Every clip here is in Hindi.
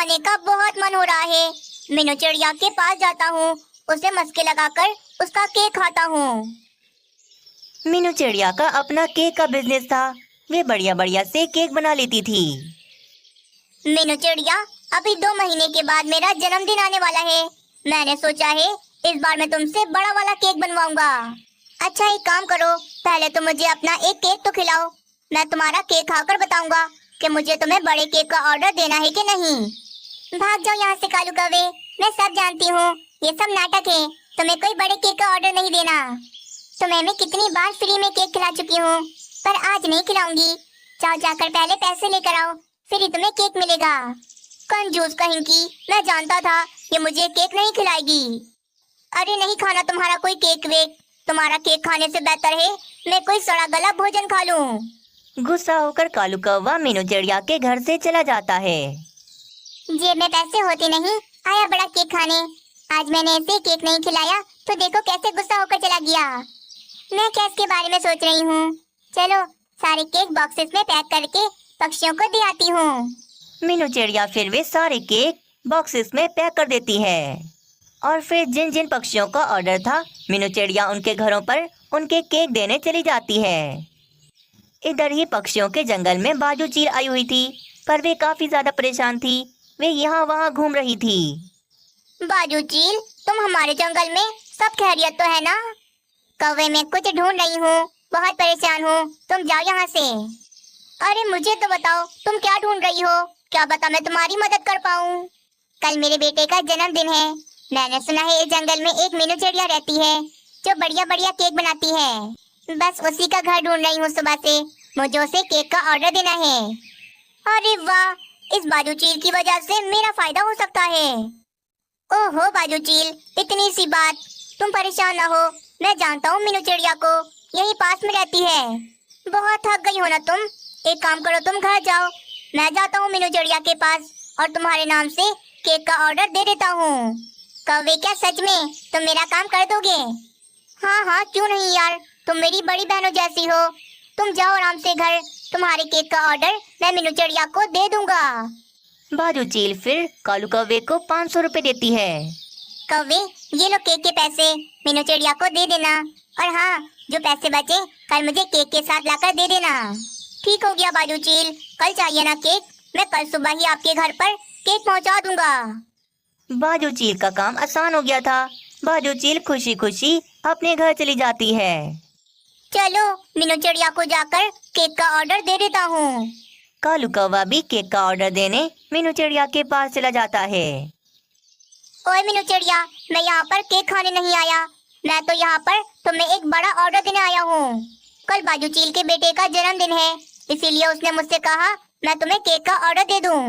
खाने का बहुत मन हो रहा है। मीनू चिड़िया के पास जाता हूँ, उसे मस्के लगाकर उसका केक खाता हूँ। मीनू चिड़िया का अपना केक का बिजनेस था। वे बढ़िया बढ़िया से केक बना लेती थी। मीनू चिड़िया, अभी 2 महीने के बाद मेरा जन्मदिन आने वाला है। मैंने सोचा है इस बार मैं तुमसे बड़ा वाला केक बनवाऊंगा। अच्छा, एक काम करो, पहले तो मुझे अपना एक केक तो खिलाओ। मैं तुम्हारा केक खाकर बताऊंगा कि मुझे तुम्हें बड़े केक का ऑर्डर देना है कि नहीं। भाग जाओ यहाँ से कालू कौवे, मैं सब जानती हूँ, ये सब नाटक है। तुम्हें कोई बड़े केक का ऑर्डर नहीं देना। तुम्हें मैं कितनी बार फ्री में केक खिला चुकी हूँ, पर आज नहीं खिलाऊंगी। जाओ, जाकर पहले पैसे लेकर आओ, फिर ही तुम्हें केक मिलेगा। कंजूस कहीं की, मैं जानता था ये मुझे केक नहीं खिलाएगी। अरे नहीं खाना तुम्हारा कोई केक वेक। तुम्हारा केक खाने से बेहतर है मैं कोई सड़ा गला भोजन खा लूं। गुस्सा होकर कालू कौवा मीनू चिड़िया के घर से चला जाता है। जेब में पैसे होते नहीं आया बड़ा केक खाने। आज मैंने इसे केक नहीं खिलाया तो देखो कैसे गुस्सा होकर चला गया। मैं क्या इसके बारे में सोच रही हूँ। चलो सारे केक बॉक्सेस में पैक करके पक्षियों को दे आती हूँ। मीनू चिड़िया फिर वे सारे केक बॉक्सेस में पैक कर देती है और फिर जिन जिन पक्षियों का ऑर्डर था मीनू चिड़िया उनके घरों पर उनके केक देने चली जाती है। इधर ही पक्षियों के जंगल में बाजू चील आई हुई थी, पर वे काफी ज्यादा परेशान थी। वे यहाँ वहाँ घूम रही थी। बाजू चील, तुम हमारे जंगल में सब खैरियत तो है ना? कौवे मैं कुछ ढूंढ रही हूँ, बहुत परेशान हूँ, तुम जाओ यहाँ से। अरे मुझे तो बताओ तुम क्या ढूंढ रही हो, क्या बता मैं तुम्हारी मदद कर पाऊँ। कल मेरे बेटे का जन्मदिन है। मैंने सुना है इस जंगल में एक मीनू चिड़िया रहती है जो बढ़िया बढ़िया केक बनाती है। बस उसी का घर ढूंढ रही हूँ सुबह से, मुझे उसे केक का ऑर्डर देना है। अरे वाह, इस बाजू चील की वजह से मेरा फायदा हो सकता है। ओहो बाजू चील, इतनी सी बात, तुम परेशान ना हो। मैं जानता हूँ मीनू चिड़िया को, यही पास में रहती है। बहुत थक गई हो ना तुम, एक काम करो तुम घर जाओ, मैं जाता हूँ मीनू चिड़िया के पास और तुम्हारे नाम से केक का ऑर्डर दे देता हूँ। कौवे क्या सच में तुम मेरा काम कर दोगे? हाँ हाँ क्यों नहीं यार, तुम मेरी बड़ी बहनों जैसी हो। तुम जाओ आराम से घर, तुम्हारे केक का ऑर्डर मैं मीनू चिड़िया को दे दूंगा। बाजू चील फिर कालू कौवे को 500 रुपए देती है। कौवे, ये लो केक के पैसे, मीनू चिड़िया को दे देना। और हाँ, जो पैसे बचे कल मुझे केक के साथ लाकर दे देना। ठीक हो गया बाजू चील, कल चाहिए ना केक, मैं कल सुबह ही आपके घर पर केक पहुंचा दूंगा। बाजू चील का काम आसान हो गया था। बाजू चील खुशी खुशी अपने घर चली जाती है। चलो मीनू चिड़िया को जाकर केक का ऑर्डर दे देता हूँ। कालू कौवा भी केक का ऑर्डर देने मीनू चिड़िया के पास चला जाता है। ओए मीनू चिड़िया, मैं यहाँ पर केक खाने नहीं आया, मैं तो यहाँ पर तुम्हें एक बड़ा ऑर्डर देने आया हूँ। कल बाजू चील के बेटे का जन्मदिन है, इसीलिए उसने मुझसे कहा मैं तुम्हें केक का ऑर्डर दे दूँ।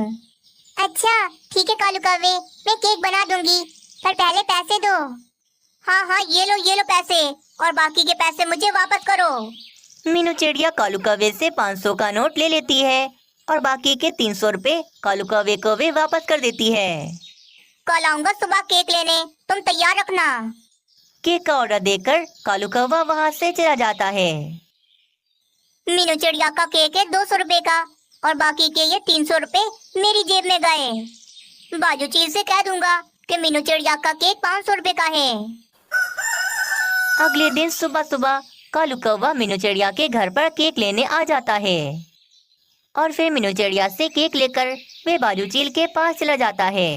अच्छा ठीक है कालू कौवे, मैं केक बना दूंगी, पर पहले पैसे दो। हाँ हाँ ये लो पैसे, और बाकी के पैसे मुझे वापस करो। मीनू चिड़िया कालू कौवे से 500 का नोट ले लेती है और बाकी के 300 रुपए कालू कौवे को वे वापस कर देती है। कल आऊंगा सुबह केक लेने, तुम तैयार रखना। केक का ऑर्डर देकर कालू कौवा वहाँ से चला जाता है। मीनू चिड़िया का केक है 200 रुपए का, और बाकी के ये 300 रुपए मेरी जेब में गए। बाजू चील से कह दूंगा कि मीनू चिड़िया का केक 500 रुपए का है। अगले दिन सुबह सुबह कालू कौवा मीनू चिड़िया के घर पर केक लेने आ जाता है और फिर मीनू चिड़िया से केक लेकर वे बाजू चील के पास चला जाता है।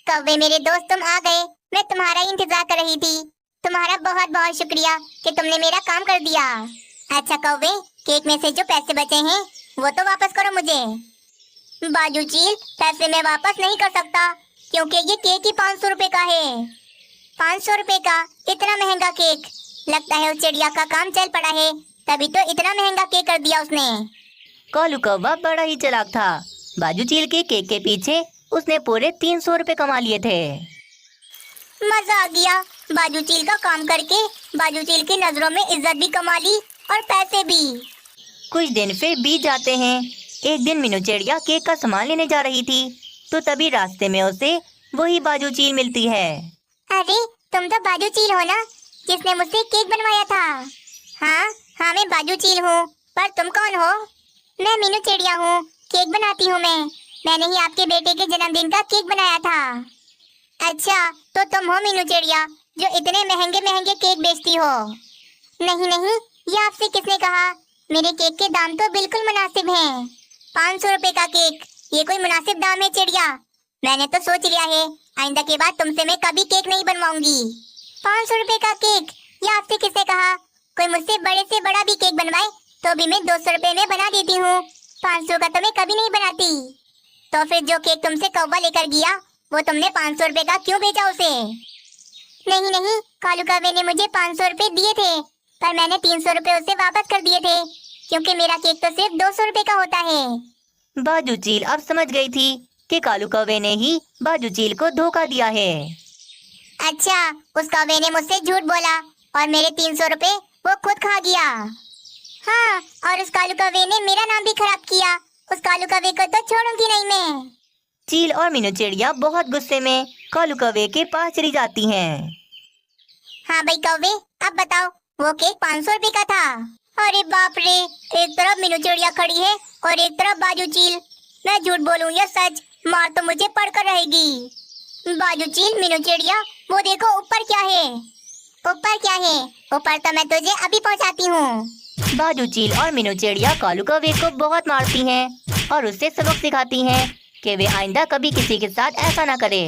कौवे मेरे दोस्त, तुम आ गए, मैं तुम्हारा इंतजार कर रही थी। तुम्हारा बहुत बहुत शुक्रिया कि तुमने मेरा काम कर दिया। अच्छा कौवे, केक में से जो पैसे बचे हैं वो तो वापस करो मुझे। बाजू चील, पैसे मैं वापस नहीं कर सकता क्योंकि ये केक ही 500 रुपए का है। 500 रुपए का इतना महंगा केक? लगता है उस चिड़िया का काम चल पड़ा है, तभी तो इतना महंगा केक कर दिया उसने। कालू कौवा बड़ा ही चालाक था। बाजू चील के केक के पीछे उसने पूरे 300 रुपए कमा लिए थे। मजा आ गया, बाजू चील का काम करके बाजू चील की नजरों में इज्जत भी कमा ली और पैसे भी। कुछ दिन फिर बीत जाते हैं। एक दिन मीनू चिड़िया केक का सामान लेने जा रही थी तो तभी रास्ते में उसे वही बाजू चील मिलती है। अरे तुम तो बाजू चील हो ना, जिसने मुझसे केक बनवाया था? हाँ हाँ मैं बाजू चील हूँ, पर तुम कौन हो? मैं मीनू चिड़िया हूँ, केक बनाती हूँ मैं। मैंने ही आपके बेटे के जन्मदिन का केक बनाया था। अच्छा, तो तुम हो मीनू चिड़िया जो इतने महंगे महंगे केक बेचती हो। नहीं नहीं, ये आपसे किसने कहा? मेरे केक के दाम तो बिल्कुल मुनासिब हैं। 500 रुपए का केक, ये कोई मुनासिब दाम है चिड़िया? मैंने तो सोच लिया है, आइंदा के बाद तुमसे मैं कभी केक नहीं बनवाऊंगी। 500 रुपए का केक, ये आपसे किसने कहा? कोई मुझसे बड़े से बड़ा भी केक बनवाए तो भी मैं 200 रुपए में बना देती हूँ। 500 का तो मैं कभी नहीं बनाती। तो फिर जो केक तुमसे कौवा लेकर गया, वो तुमने 500 रुपए का क्यों बेचा उसे? नहीं नहीं, कालू कौवे ने मुझे 500 रुपए दिए थे, पर मैंने 300 रुपए उसे वापस कर दिए थे, क्योंकि मेरा केक तो सिर्फ 200 रुपए का होता है। बाजू चील अब समझ गई थी कि कालू कौवे ने ही बाजू चील को धोखा दिया है। अच्छा, उस कौवे ने मुझसे झूठ बोला और मेरे 300 रुपए वो खुद खा गया। हाँ, और उस कालू कौवे ने मेरा नाम भी खराब किया। उस कालू कौवे को तो छोड़ूंगी नहीं मैं। चील और मीनू चिड़िया बहुत गुस्से में कालू कौवे के पास चली जाती हैं। हाँ भाई कौवे, अब बताओ, वो केक 500 रुपए का था। अरे बाप रे, एक तरफ मीनू चिड़िया खड़ी है और एक तरफ बाजू चील। मैं झूठ बोलूं या सच, मार तो मुझे पड़कर रहेगी। बाजू चील, मीनू चिड़िया, वो देखो ऊपर क्या है। ऊपर क्या है? ऊपर तो मैं तुझे अभी पहुंचाती हूँ। बाजू चील और मीनू चिड़िया कालू कौवे को बहुत मारती हैं और उससे सबक सिखाती हैं कि वे आइंदा कभी किसी के साथ ऐसा ना करे।